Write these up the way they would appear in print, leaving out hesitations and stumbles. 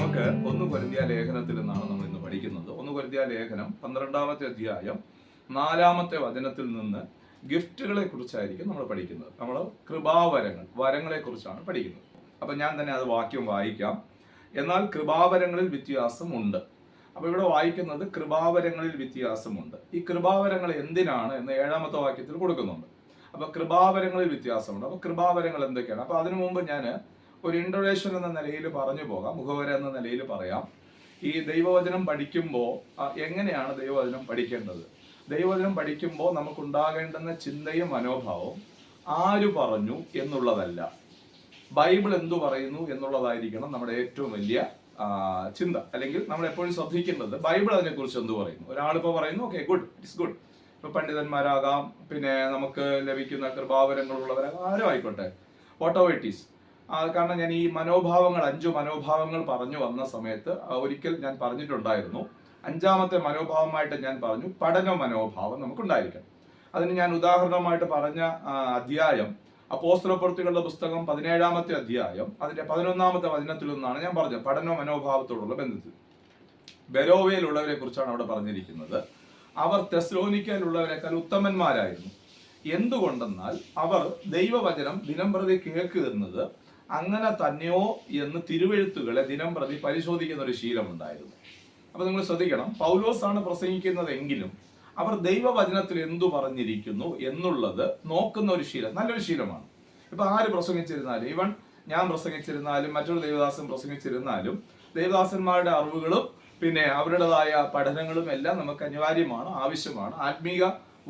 നമുക്ക് 1 കൊരിന്ത്യർ ലേഖനത്തിൽ നിന്നാണ് നമ്മൾ ഇന്ന് പഠിക്കുന്നത്. 1 കൊരിന്ത്യർ ലേഖനം 12-ാമത്തെ അധ്യായം 4-ാമത്തെ വചനത്തിൽ നിന്ന് ഗിഫ്റ്റുകളെ കുറിച്ചായിരിക്കും നമ്മൾ പഠിക്കുന്നത്. നമ്മൾ വരങ്ങളെ കുറിച്ചാണ് പഠിക്കുന്നത്. അപ്പൊ ഞാൻ തന്നെ അത് വാക്യം വായിക്കാം. എന്നാൽ കൃപാവരങ്ങളിൽ വ്യത്യാസമുണ്ട്. അപ്പൊ ഇവിടെ വായിക്കുന്നത് കൃപാവരങ്ങളിൽ വ്യത്യാസമുണ്ട്. ഈ കൃപാവരങ്ങൾ എന്തിനാണ് എന്ന് 7-ാമത്തെ വാക്യത്തിൽ കൊടുക്കുന്നുണ്ട്. അപ്പൊ കൃപാവരങ്ങളിൽ വ്യത്യാസമുണ്ട്. അപ്പൊ കൃപാവരങ്ങൾ എന്തൊക്കെയാണ്? അപ്പൊ അതിനു മുമ്പ് ഞാൻ ഒരു ഇൻട്രൊഡക്ഷൻ എന്ന നിലയിൽ പറഞ്ഞു പോകാം, മുഖവര എന്ന നിലയിൽ പറയാം. ഈ ദൈവവചനം പഠിക്കുമ്പോൾ എങ്ങനെയാണ് ദൈവവചനം പഠിക്കേണ്ടത്? ദൈവവചനം പഠിക്കുമ്പോൾ നമുക്കുണ്ടാകേണ്ടുന്ന ചിന്തയും മനോഭാവവും ആര് പറഞ്ഞു എന്നുള്ളതല്ല, ബൈബിൾ എന്തു പറയുന്നു എന്നുള്ളതായിരിക്കണം നമ്മുടെ ഏറ്റവും വലിയ ചിന്ത. അല്ലെങ്കിൽ നമ്മൾ എപ്പോഴും ശ്രദ്ധിക്കേണ്ടത് ബൈബിൾ അതിനെക്കുറിച്ച് എന്ത് പറയുന്നു. ഒരാളിപ്പോൾ പറയുന്നു ഓക്കെ ഗുഡ്, ഇറ്റ്സ് ഗുഡ്. ഇപ്പൊ പണ്ഡിതന്മാരാകാം, പിന്നെ നമുക്ക് ലഭിക്കുന്ന കൃപാവരങ്ങളുള്ളവരാകാം, ആരും ആയിക്കോട്ടെ, വാട്ട് എവർ ഇറ്റ് ഈസ്. കാരണം ഞാൻ ഈ 5 മനോഭാവങ്ങൾ പറഞ്ഞു വന്ന സമയത്ത് ഒരിക്കൽ ഞാൻ പറഞ്ഞിട്ടുണ്ടായിരുന്നു. 5-ാമത്തെ മനോഭാവമായിട്ട് ഞാൻ പറഞ്ഞു പഠന മനോഭാവം നമുക്കുണ്ടായിരിക്കണം. അതിന് ഞാൻ ഉദാഹരണമായിട്ട് പറഞ്ഞ അധ്യായം അപ്പോസ്തലപ്രവൃത്തികളുടെ പുസ്തകം 17-ാമത്തെ അധ്യായം അതിന്റെ 11-ാമത്തെ വചനത്തിൽ നിന്നാണ് ഞാൻ പറഞ്ഞത്. പഠന മനോഭാവത്തോടുള്ള ബന്ധത്തിൽ ബെരോവയിലുള്ളവരെ കുറിച്ചാണ് അവിടെ പറഞ്ഞിരിക്കുന്നത്. അവർ തെസ്സലോനിക്കയിലുള്ളവരെക്കാൾ ഉത്തമന്മാരായിരുന്നു. എന്തുകൊണ്ടെന്നാൽ അവർ ദൈവവചനം ദിനംപ്രതി കേൾക്കുന്നത് അങ്ങനെ തന്നെയോ എന്ന് തിരുവെഴുത്തുകളെ ദിനംപ്രതി പരിശോധിക്കുന്ന ഒരു ശീലമുണ്ടായിരുന്നു. അപ്പൊ നിങ്ങൾ ശ്രദ്ധിക്കണം, പൗലോസ് ആണ് പ്രസംഗിക്കുന്നതെങ്കിലും അവർ ദൈവവചനത്തിൽ എന്തു പറഞ്ഞിരിക്കുന്നു എന്നുള്ളത് നോക്കുന്ന ഒരു ശീലം നല്ലൊരു ശീലമാണ്. ഇപ്പൊ ആര് പ്രസംഗിച്ചിരുന്നാലും, ഈവൻ ഞാൻ പ്രസംഗിച്ചിരുന്നാലും മറ്റൊരു ദേവദാസൻ പ്രസംഗിച്ചിരുന്നാലും ദൈവദാസന്മാരുടെ അറിവുകളും പിന്നെ അവരുടേതായ പഠനങ്ങളും എല്ലാം നമുക്ക് അനിവാര്യമാണ്, ആവശ്യമാണ്. ആത്മീക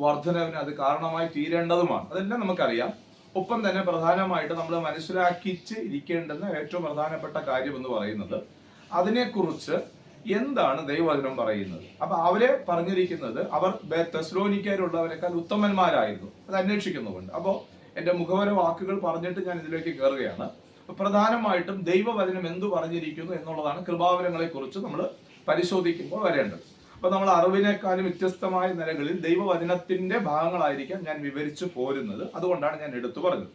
വർധനവിന് അത് കാരണമായി തീരേണ്ടതുമാണ്. അതെല്ലാം നമുക്കറിയാം. ഒപ്പം തന്നെ പ്രധാനമായിട്ട് നമ്മൾ മനസ്സിലാക്കിച്ച് ഇരിക്കേണ്ടുന്ന ഏറ്റവും പ്രധാനപ്പെട്ട കാര്യം എന്ന് പറയുന്നത് അതിനെക്കുറിച്ച് എന്താണ് ദൈവവചനം പറയുന്നത്. അപ്പൊ അവരെ പറഞ്ഞിരിക്കുന്നത് അവർ തെസ്സലോനിക്കയിലുള്ളവരെക്കാൾ ഉത്തമന്മാരായിരുന്നു. അത് അന്വേഷിക്കുന്നുണ്ട്. അപ്പോൾ എന്റെ മുഖവര വാക്കുകൾ പറഞ്ഞിട്ട് ഞാൻ ഇതിലേക്ക് കയറുകയാണ്. പ്രധാനമായിട്ടും ദൈവവചനം എന്തു പറഞ്ഞിരിക്കുന്നു എന്നുള്ളതാണ് കൃപാവരങ്ങളെ കുറിച്ച് നമ്മൾ പരിശോധിക്കുമ്പോൾ വരേണ്ടത്. അപ്പൊ നമ്മൾ അറിവിനേക്കാളും വ്യത്യസ്തമായ നിലകളിൽ ദൈവവചനത്തിന്റെ ഭാഗങ്ങളായിരിക്കാം ഞാൻ വിവരിച്ചു പോരുന്നത്. അതുകൊണ്ടാണ് ഞാൻ എടുത്തു പറഞ്ഞത്.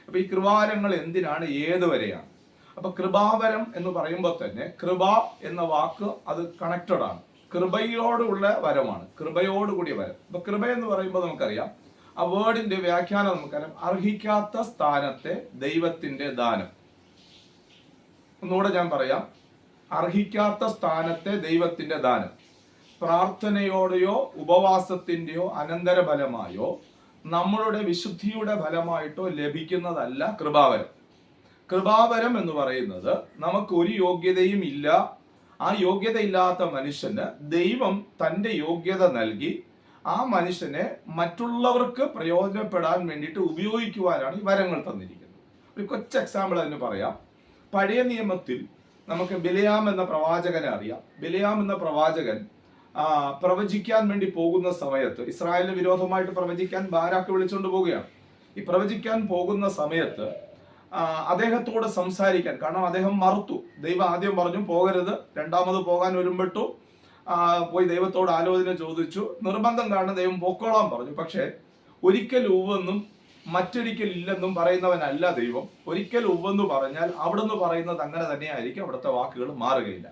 അപ്പൊ ഈ കൃപാവരങ്ങൾ എന്തിനാണ്, ഏതുവരെയാണ്? അപ്പൊ കൃപാവരം എന്ന് പറയുമ്പോൾ തന്നെ കൃപ എന്ന വാക്ക് അത് കണക്റ്റഡ് ആണ്. കൃപയോടുള്ള വരമാണ്, കൃപയോടുകൂടിയ വരം. അപ്പൊ കൃപ എന്ന് പറയുമ്പോൾ നമുക്കറിയാം ആ വേർഡിന്റെ വ്യാഖ്യാനം നമുക്കറിയാം, അർഹിക്കാത്ത സ്ഥാനത്തെ ദൈവത്തിന്റെ ദാനം. ഒന്നുകൂടെ ഞാൻ പറയാം, അർഹിക്കാത്ത സ്ഥാനത്തെ ദൈവത്തിന്റെ ദാനം. പ്രാർത്ഥനയോടെയോ ഉപവാസത്തിന്റെയോ അനന്തരഫലമായോ നമ്മളുടെ വിശുദ്ധിയുടെ ഫലമായിട്ടോ ലഭിക്കുന്നതല്ല കൃപാവരം. കൃപാവരം എന്ന് പറയുന്നത് നമുക്ക് ഒരു യോഗ്യതയും ഇല്ല. ആ യോഗ്യതയില്ലാത്ത മനുഷ്യന് ദൈവം തൻ്റെ യോഗ്യത നൽകി ആ മനുഷ്യനെ മറ്റുള്ളവർക്ക് പ്രയോജനപ്പെടാൻ വേണ്ടിയിട്ട് ഉപയോഗിക്കുവാനാണ് ഈ വരങ്ങൾ തന്നിരിക്കുന്നത്. ഒരു കൊച്ചു എക്സാമ്പിൾ അതിന് പറയാം. പഴയ നിയമത്തിൽ നമുക്ക് ബിലയാം എന്ന പ്രവാചകനെ അറിയാം. ബിലയാം എന്ന പ്രവാചകൻ പ്രവചിക്കാൻ വേണ്ടി പോകുന്ന സമയത്ത്, ഇസ്രായേലിന് വിരോധമായിട്ട് പ്രവചിക്കാൻ ബാരാക്ക് വിളിച്ചുകൊണ്ട് പോവുകയാണ്. ഈ പ്രവചിക്കാൻ പോകുന്ന സമയത്ത് അദ്ദേഹത്തോട് സംസാരിക്കാൻ, കാരണം അദ്ദേഹം മറുത്തു. ദൈവം ആദ്യം പറഞ്ഞു പോകരുത്, രണ്ടാമത് പോകാൻ ഒരുമ്പെട്ടു, പോയി ദൈവത്തോട് ആലോചന ചോദിച്ചു. നിർബന്ധം കാരണം ദൈവം പൊക്കോളാൻ പറഞ്ഞു. പക്ഷെ ഒരിക്കൽ ഉവ്വെന്നും മറ്റൊരിക്കൽ ഇല്ലെന്നും പറയുന്നവനല്ല ദൈവം. ഒരിക്കൽ ഉവ്വെന്ന് പറഞ്ഞാൽ അവിടുന്ന് പറയുന്നത് അങ്ങനെ തന്നെയായിരിക്കും, അവിടുത്തെ വാക്കുകൾ മാറുകയില്ല.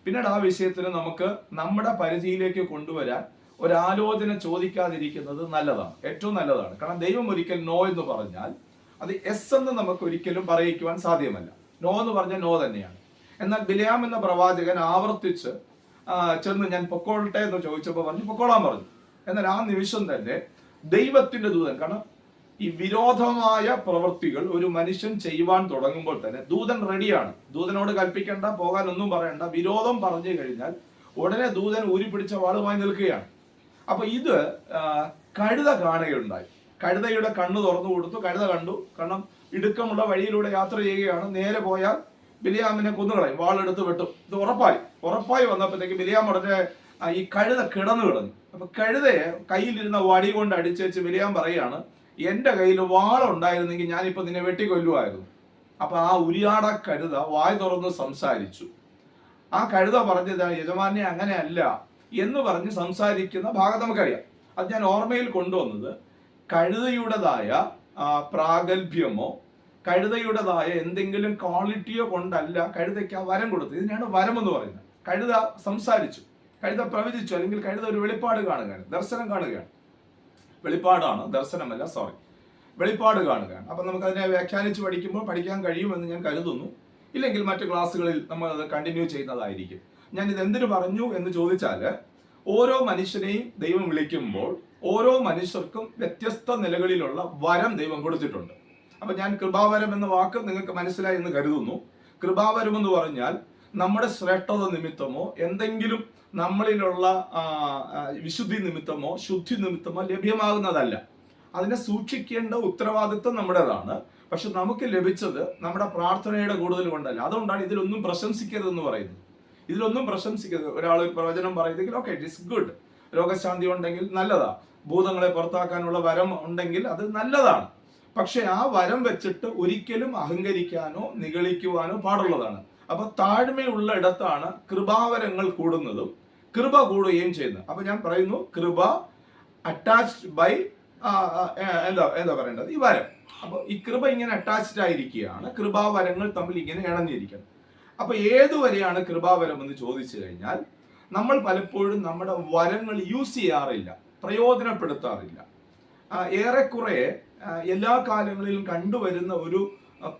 പിന്നീട് ആ വിഷയത്തിന് നമുക്ക് നമ്മുടെ പരിധിയിലേക്ക് കൊണ്ടുവരാൻ ഒരാലോചന ചോദിക്കാതിരിക്കുന്നത് നല്ലതാണ്, ഏറ്റവും നല്ലതാണ്. കാരണം ദൈവം ഒരിക്കൽ നോ എന്ന് പറഞ്ഞാൽ അത് എസ് എന്ന് നമുക്ക് ഒരിക്കലും പറയിക്കുവാൻ സാധ്യമല്ല. നോ എന്ന് പറഞ്ഞാൽ നോ തന്നെയാണ്. എന്നാൽ ബിലയാം എന്ന പ്രവാചകൻ ആവർത്തിച്ച് ചെന്ന് ഞാൻ പൊക്കോളട്ടെ എന്ന് ചോദിച്ചപ്പോൾ പറഞ്ഞു പൊക്കോളാൻ പറഞ്ഞു. എന്നാൽ ആ നിമിഷം തന്നെ ദൈവത്തിന്റെ ദൂതൻ, കാരണം ഈ വിരോധമായ പ്രവൃത്തികൾ ഒരു മനുഷ്യൻ ചെയ്യുവാൻ തുടങ്ങുമ്പോൾ തന്നെ ദൂതൻ റെഡിയാണ്. ദൂതനോട് കൽപ്പിക്കേണ്ട, പോകാൻ ഒന്നും പറയണ്ട. വിരോധം പറഞ്ഞു കഴിഞ്ഞാൽ ഉടനെ ദൂതൻ ഊരിപ്പിടിച്ച വാളുമായി നിൽക്കുകയാണ്. അപ്പൊ ഇത് കഴുത കാണുകയുണ്ടായി. കഴുതയുടെ കണ്ണ് തുറന്നു കൊടുത്തു. കഴുത കണ്ടു. കാരണം ഇടുക്കമുള്ള വഴിയിലൂടെ യാത്ര ചെയ്യുകയാണ്. നേരെ പോയാൽ ബിലയാമിനെ കൊന്നുകളയും, വാളെടുത്ത് വെട്ടും. ഇത് ഉറപ്പായി വന്നപ്പോഴത്തേക്ക് ബിലയാം ഉടനെ ഈ കഴുത കിടന്നു കളഞ്ഞു. അപ്പൊ കഴുതയെ കയ്യിലിരുന്ന വടി കൊണ്ട് അടിച്ചേച്ച് ബിലയാം പറയാണ്, എന്റെ കയ്യിൽ വാളുണ്ടായിരുന്നെങ്കിൽ ഞാനിപ്പോ നിന്നെ വെട്ടിക്കൊല്ലുമായിരുന്നു. അപ്പൊ ആ ഉരിയാട കഴുത വായ് തുറന്ന് സംസാരിച്ചു. ആ കഴുത പറഞ്ഞത് യജമാനെ അങ്ങനെയല്ല എന്ന് പറഞ്ഞ് സംസാരിക്കുന്ന ഭാഗം നമുക്കറിയാം. അത് ഞാൻ ഓർമ്മയിൽ കൊണ്ടുവന്നത് കഴുതയുടേതായ പ്രാഗൽഭ്യമോ കഴുതയുടേതായ എന്തെങ്കിലും ക്വാളിറ്റിയോ കൊണ്ടല്ല കഴുതയ്ക്ക് ആ വരം കൊടുത്തത്. ഇതിനാണ് വരം എന്ന് പറയുന്നത്. കഴുത സംസാരിച്ചു, കഴുത പ്രവചിച്ചു, അല്ലെങ്കിൽ കഴുത ഒരു വെളിപ്പാട് കാണുകയാണ്, ദർശനം കാണുകയാണ്. വെളിപ്പാടാണ്, ദർശനമല്ല, സോറി, വെളിപ്പാട് കാണുകയാണ്. അപ്പൊ നമുക്ക് അതിനെ വ്യാഖ്യാനിച്ച് പഠിക്കാൻ കഴിയുമെന്ന് ഞാൻ കരുതുന്നു. ഇല്ലെങ്കിൽ മറ്റു ക്ലാസ്സുകളിൽ നമ്മൾ അത് കണ്ടിന്യൂ ചെയ്യുന്നതായിരിക്കും. ഞാൻ ഇത് എന്തിനു പറഞ്ഞു എന്ന് ചോദിച്ചാൽ, ഓരോ മനുഷ്യനെയും ദൈവം വിളിക്കുമ്പോൾ ഓരോ മനുഷ്യർക്കും വ്യത്യസ്ത നിലകളിലുള്ള വരം ദൈവം കൊടുത്തിട്ടുണ്ട്. അപ്പൊ ഞാൻ കൃപാവരം എന്ന വാക്ക് നിങ്ങൾക്ക് മനസ്സിലായി എന്ന് കരുതുന്നു. കൃപാവരം എന്ന് പറഞ്ഞാൽ നമ്മുടെ ശ്രേഷ്ഠത നിമിത്തമോ എന്തെങ്കിലും നമ്മളിലുള്ള വിശുദ്ധി നിമിത്തമോ ശുദ്ധി നിമിത്തമോ ലഭ്യമാകുന്നതല്ല. അതിനെ സൂക്ഷിക്കേണ്ട ഉത്തരവാദിത്വം നമ്മുടേതാണ്. പക്ഷെ നമുക്ക് ലഭിച്ചത് നമ്മുടെ പ്രാർത്ഥനയുടെ കൂടുതൽ കൊണ്ടല്ല. അതുകൊണ്ടാണ് ഇതിലൊന്നും പ്രശംസിക്കരുതെന്ന് പറയുന്നത്. ഇതിലൊന്നും പ്രശംസിക്കരുത്. ഒരാൾ പ്രവചനം പറയുന്നെങ്കിൽ ഓക്കെ, ഇറ്റ് ഇസ് ഗുഡ്. രോഗശാന്തി ഉണ്ടെങ്കിൽ നല്ലതാ. ഭൂതങ്ങളെ പുറത്താക്കാനുള്ള വരം ഉണ്ടെങ്കിൽ അത് നല്ലതാണ്. പക്ഷെ ആ വരം വെച്ചിട്ട് ഒരിക്കലും അഹങ്കരിക്കാനോ നിഗളിക്കുവാനോ പാടുള്ളതാണ്. അപ്പൊ താഴ്മയുള്ള ഇടത്താണ് കൃപാവരങ്ങൾ കൂടുന്നതും കൃപ കൂടുകയും ചെയ്യുന്നത്. അപ്പൊ ഞാൻ പറയുന്നു, കൃപ അറ്റാച്ച്ഡ് ബൈ എന്താ പറയേണ്ടത്, ഈ വരം. അപ്പൊ ഈ കൃപ ഇങ്ങനെ അറ്റാച്ച്ഡ് ആയിരിക്കുകയാണ്, കൃപാവരങ്ങൾ തമ്മിൽ ഇങ്ങനെ ഇണഞ്ഞിരിക്കണം. അപ്പൊ ഏതുവരെയാണ് കൃപാവരം എന്ന് ചോദിച്ചു കഴിഞ്ഞാൽ, നമ്മൾ പലപ്പോഴും നമ്മുടെ വരങ്ങൾ യൂസ് ചെയ്യാറില്ല, പ്രയോജനപ്പെടുത്താറില്ല. ഏറെക്കുറെ എല്ലാ കാലങ്ങളിലും കണ്ടുവരുന്ന ഒരു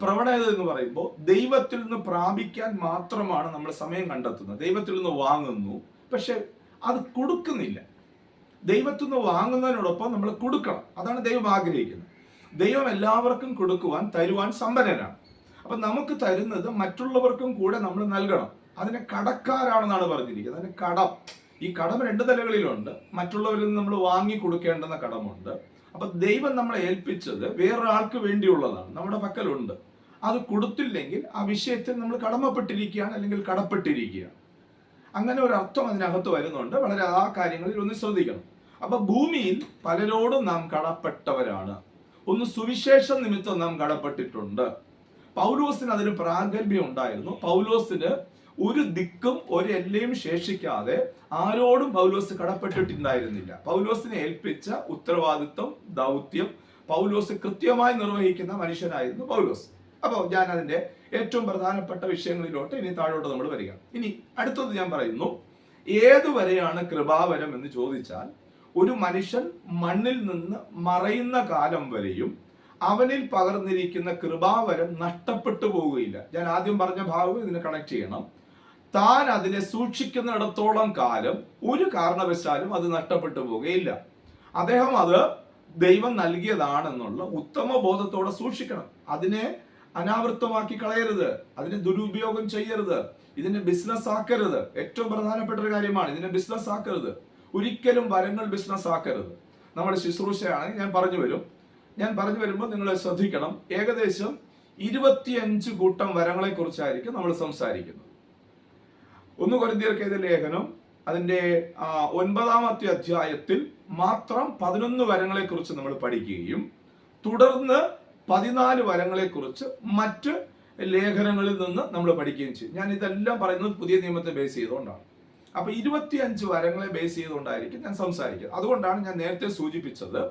പ്രവണത എന്ന് പറയുമ്പോൾ, ദൈവത്തിൽ നിന്ന് പ്രാപിക്കാൻ മാത്രമാണ് നമ്മൾ സമയം കണ്ടെത്തുന്നത്. ദൈവത്തിൽ നിന്ന് വാങ്ങുന്നു, പക്ഷെ അത് കൊടുക്കുന്നില്ല. ദൈവത്തിൽ നിന്ന് വാങ്ങുന്നതിനോടൊപ്പം നമ്മൾ കൊടുക്കണം. അതാണ് ദൈവം ആഗ്രഹിക്കുന്നത്. ദൈവം എല്ലാവർക്കും കൊടുക്കുവാൻ, തരുവാൻ സമ്പന്നനാണ്. അപ്പൊ നമുക്ക് തരുന്നത് മറ്റുള്ളവർക്കും കൂടെ നമ്മൾ നൽകണം. അതിനെ കടക്കാരാണെന്നാണ് പറഞ്ഞിരിക്കുന്നത്. അതിന് കടം, ഈ കടം രണ്ട് നിലകളിലുണ്ട്. മറ്റുള്ളവരിൽ നിന്ന് നമ്മൾ വാങ്ങി കൊടുക്കേണ്ടുന്ന കടമുണ്ട്. അപ്പൊ ദൈവം നമ്മളെ ഏൽപ്പിച്ചത് വേറൊരാൾക്ക് വേണ്ടിയുള്ളതാണ്, നമ്മുടെ പക്കലുണ്ട്. അത് കൊടുത്തില്ലെങ്കിൽ ആ വിഷയത്തിൽ നമ്മൾ കടമപ്പെട്ടിരിക്കുകയാണ്, അല്ലെങ്കിൽ കടപ്പെട്ടിരിക്കുകയാണ്. അങ്ങനെ ഒരു അർത്ഥം അതിനകത്ത് വരുന്നുണ്ട്. വളരെ ആ കാര്യങ്ങളിൽ ഒന്ന് ശ്രദ്ധിക്കണം. അപ്പൊ ഭൂമിയിൽ പലരോടും നാം കടപ്പെട്ടവരാണ്. ഒന്ന് സുവിശേഷ നിമിത്തം നാം കടപ്പെട്ടിട്ടുണ്ട്. പൗലോസിന് അതിന് പ്രാഗൽഭ്യം ഉണ്ടായിരുന്നു. പൗലോസിന് ഒരു ദിക്കും ഒരു എല്ലയും ശേഷിക്കാതെ ആരോടും പൗലോസ് കടപ്പെട്ടിട്ടുണ്ടായിരുന്നില്ല. പൗലോസിനെ ഏൽപ്പിച്ച ഉത്തരവാദിത്വം, ദൗത്യം പൗലോസ് കൃത്യമായി നിർവഹിക്കുന്ന മനുഷ്യനായിരുന്നു പൗലോസ്. അപ്പോൾ ഞാൻ അതിന്റെ ഏറ്റവും പ്രധാനപ്പെട്ട വിഷയങ്ങളിലോട്ട് ഇനി താഴോട്ട് നമ്മൾ വരിക. ഇനി അടുത്തത് ഞാൻ പറയുന്നു, ഏതുവരെയാണ് കൃപാവരം എന്ന് ചോദിച്ചാൽ, ഒരു മനുഷ്യൻ മണ്ണിൽ നിന്ന് മറയുന്ന കാലം വരെയും അവനിൽ പകർന്നിരിക്കുന്ന കൃപാവരം നഷ്ടപ്പെട്ടു പോവുകയില്ല. ഞാൻ ആദ്യം പറഞ്ഞ ഭാഗം ഇതിനെ കണക്ട് ചെയ്യണം. താൻ അതിനെ സൂക്ഷിക്കുന്നിടത്തോളം കാലം ഒരു കാരണവശാലും അത് നഷ്ടപ്പെട്ടു പോവുകയില്ല. അദ്ദേഹം അത് ദൈവം നൽകിയതാണെന്നുള്ള ഉത്തമ ബോധത്തോടെ സൂക്ഷിക്കണം. അതിനെ അനാവൃത്തമാക്കി കളയരുത്, അതിനെ ദുരുപയോഗം ചെയ്യരുത്, ഇതിനെ ബിസിനസ് ആക്കരുത്. ഏറ്റവും പ്രധാനപ്പെട്ട ഒരു കാര്യമാണ്, ഇതിനെ ബിസിനസ് ആക്കരുത്. ഒരിക്കലും വരങ്ങൾ ബിസിനസ് ആക്കരുത്. നമ്മുടെ ശുശ്രൂഷയാണെങ്കിൽ ഞാൻ പറഞ്ഞു വരുമ്പോൾ നിങ്ങൾ ശ്രദ്ധിക്കണം. ഏകദേശം 25 കൂട്ടം വരങ്ങളെ കുറിച്ചായിരിക്കും നമ്മൾ സംസാരിക്കുന്നത്. 1 കൊരിന്ത്യർക്കെഴുതിയ ലേഖനം അതിന്റെ 9-ാമത്തെ അധ്യായത്തിൽ മാത്രം 11 വരങ്ങളെ കുറിച്ച് നമ്മൾ പഠിക്കുകയും തുടർന്ന് 14 വരങ്ങളെ കുറിച്ച് മറ്റ് ലേഖനങ്ങളിൽ നിന്ന് നമ്മൾ പഠിക്കുകയും ചെയ്യും. ഞാൻ ഇതെല്ലാം പറയുന്നത് പുതിയ നിയമത്തെ ബേസ് ചെയ്തുകൊണ്ടാണ്. അപ്പൊ 25 വരങ്ങളെ ബേസ് ചെയ്തുകൊണ്ടായിരിക്കും ഞാൻ സംസാരിക്കുന്നത്. അതുകൊണ്ടാണ് ഞാൻ നേരത്തെ സൂചിപ്പിച്ചത്,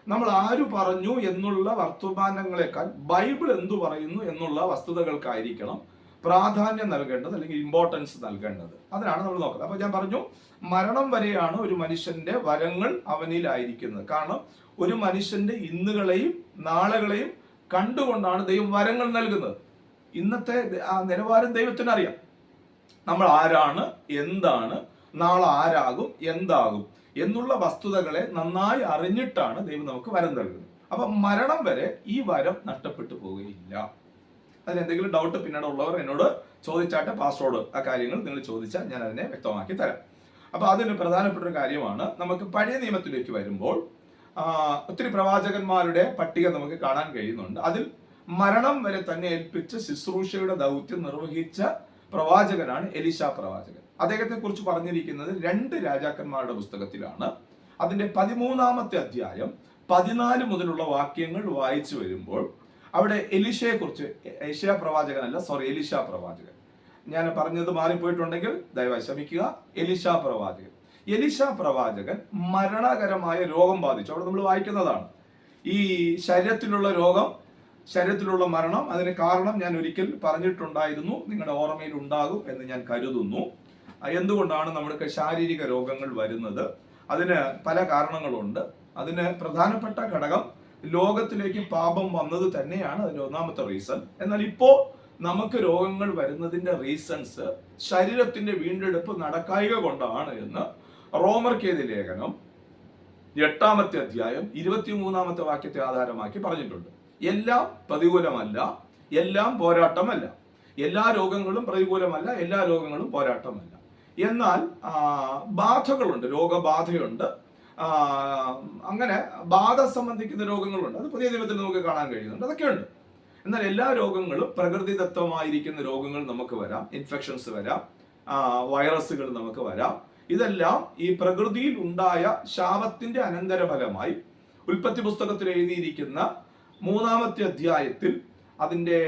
നമ്മൾ ആര് പറഞ്ഞു എന്നുള്ള വർത്തമാനങ്ങളെക്കാൾ ബൈബിൾ എന്തു പറയുന്നു എന്നുള്ള വസ്തുതകൾക്കായിരിക്കണം പ്രാധാന്യം നൽകേണ്ടത്, അല്ലെങ്കിൽ ഇമ്പോർട്ടൻസ് നൽകേണ്ടത്. അതിനാണ് നമ്മൾ നോക്കുന്നത്. അപ്പൊ ഞാൻ പറഞ്ഞു, മരണം വരെയാണ് ഒരു മനുഷ്യന്റെ വരങ്ങൾ അവനിലായിരിക്കുന്നത്. കാരണം ഒരു മനുഷ്യന്റെ ഇന്നുകളെയും നാളുകളെയും കണ്ടുകൊണ്ടാണ് ദൈവം വരങ്ങൾ നൽകുന്നത്. ഇന്നത്തെ ആ നിലവാരം ദൈവത്തിന് അറിയാം. നമ്മൾ ആരാണ്, എന്താണ്, നാളെ ആരാകും, എന്താകും എന്നുള്ള വസ്തുതകളെ നന്നായി അറിഞ്ഞിട്ടാണ് ദൈവം നമുക്ക് വരം നൽകുന്നത്. അപ്പൊ മരണം വരെ ഈ വരം നഷ്ടപ്പെട്ടു പോവുകയില്ല. അതിനെന്തെങ്കിലും ഡൗട്ട് പിന്നീട് ഉള്ളവർ എന്നോട് ചോദിച്ചാട്ടെ, പാസ്റ്ററോട് ആ കാര്യങ്ങൾ നിങ്ങൾ ചോദിച്ചാൽ ഞാൻ അതിനെ വ്യക്തമാക്കി തരാം. അപ്പൊ അതിന് പ്രധാനപ്പെട്ട ഒരു കാര്യമാണ്. നമുക്ക് പഴയ നിയമത്തിലേക്ക് വരുമ്പോൾ ഒത്തിരി പ്രവാചകന്മാരുടെ പട്ടിക നമുക്ക് കാണാൻ കഴിയുന്നുണ്ട്. അതിൽ മരണം വരെ തന്നെ ഏൽപ്പിച്ച ശുശ്രൂഷയുടെ ദൗത്യം നിർവഹിച്ച പ്രവാചകനാണ് എലീശാ പ്രവാചകൻ. അദ്ദേഹത്തെ കുറിച്ച് പറഞ്ഞിരിക്കുന്നത് 2 രാജാക്കന്മാരുടെ പുസ്തകത്തിലാണ്. അതിന്റെ 13-ാമത്തെ അധ്യായം 14 മുതലുള്ള വാക്യങ്ങൾ വായിച്ചു വരുമ്പോൾ അവിടെ എലീശയെ കുറിച്ച്, എലീശാ പ്രവാചകൻ, ഞാൻ പറഞ്ഞത് മാറിപ്പോയിട്ടുണ്ടെങ്കിൽ ദയവായി ക്ഷമിക്കുക. എലീശാ പ്രവാചകൻ മരണകരമായ രോഗം ബാധിച്ചു. അവിടെ നമ്മൾ വായിക്കുന്നതാണ്, ഈ ശരീരത്തിലുള്ള രോഗം ശരീരത്തിലുള്ള മരണം, അതിന് കാരണം ഞാൻ ഒരിക്കൽ പറഞ്ഞിട്ടുണ്ടായിരുന്നു, നിങ്ങളുടെ ഓർമ്മയിൽ ഉണ്ടാകും എന്ന് ഞാൻ കരുതുന്നു. എന്തുകൊണ്ടാണ് നമ്മൾക്ക് ശാരീരിക രോഗങ്ങൾ വരുന്നത്? അതിന് പല കാരണങ്ങളുണ്ട്. അതിന് പ്രധാനപ്പെട്ട ഘടകം ലോകത്തിലേക്ക് പാപം വന്നത് തന്നെയാണ് അതിന്റെ ഒന്നാമത്തെ റീസൺ. എന്നാൽ ഇപ്പോ നമുക്ക് രോഗങ്ങൾ വരുന്നതിന്റെ റീസൺസ് ശരീരത്തിന്റെ വീണ്ടെടുപ്പ് നടക്കായിക കൊണ്ടാണ് എന്ന് റോമർക്കെഴുതിയ ലേഖനം 8-ാമത്തെ അധ്യായം 23-ാമത്തെ വാക്യത്തെ ആധാരമാക്കി പറഞ്ഞിട്ടുണ്ട്. എല്ലാം പ്രതികൂലമല്ല, എല്ലാം പോരാട്ടമല്ല. എല്ലാ രോഗങ്ങളും പ്രതികൂലമല്ല, എല്ലാ രോഗങ്ങളും പോരാട്ടമല്ല. എന്നാൽ ബാധകളുണ്ട്, രോഗബാധയുണ്ട്. അങ്ങനെ ബാധ സംബന്ധിക്കുന്ന രോഗങ്ങളുണ്ട്. അത് പുതിയ നിയമത്തിൽ നമുക്ക് കാണാൻ കഴിയുന്നുണ്ട്. അതൊക്കെയുണ്ട്. എന്നാൽ എല്ലാ രോഗങ്ങളും പ്രകൃതിദത്തമായിരിക്കുന്ന രോഗങ്ങൾ നമുക്ക് വരാം, ഇൻഫെക്ഷൻസ് വരാം, വൈറസുകൾ നമുക്ക് വരാം. ഇതെല്ലാം ഈ പ്രകൃതിയിൽ ഉണ്ടായ ശാപത്തിന്റെ അനന്തരഫലമായി ഉൽപ്പത്തി പുസ്തകത്തിൽ എഴുതിയിരിക്കുന്ന 3-ാമത്തെ അധ്യായത്തിൽ അതിന്റെ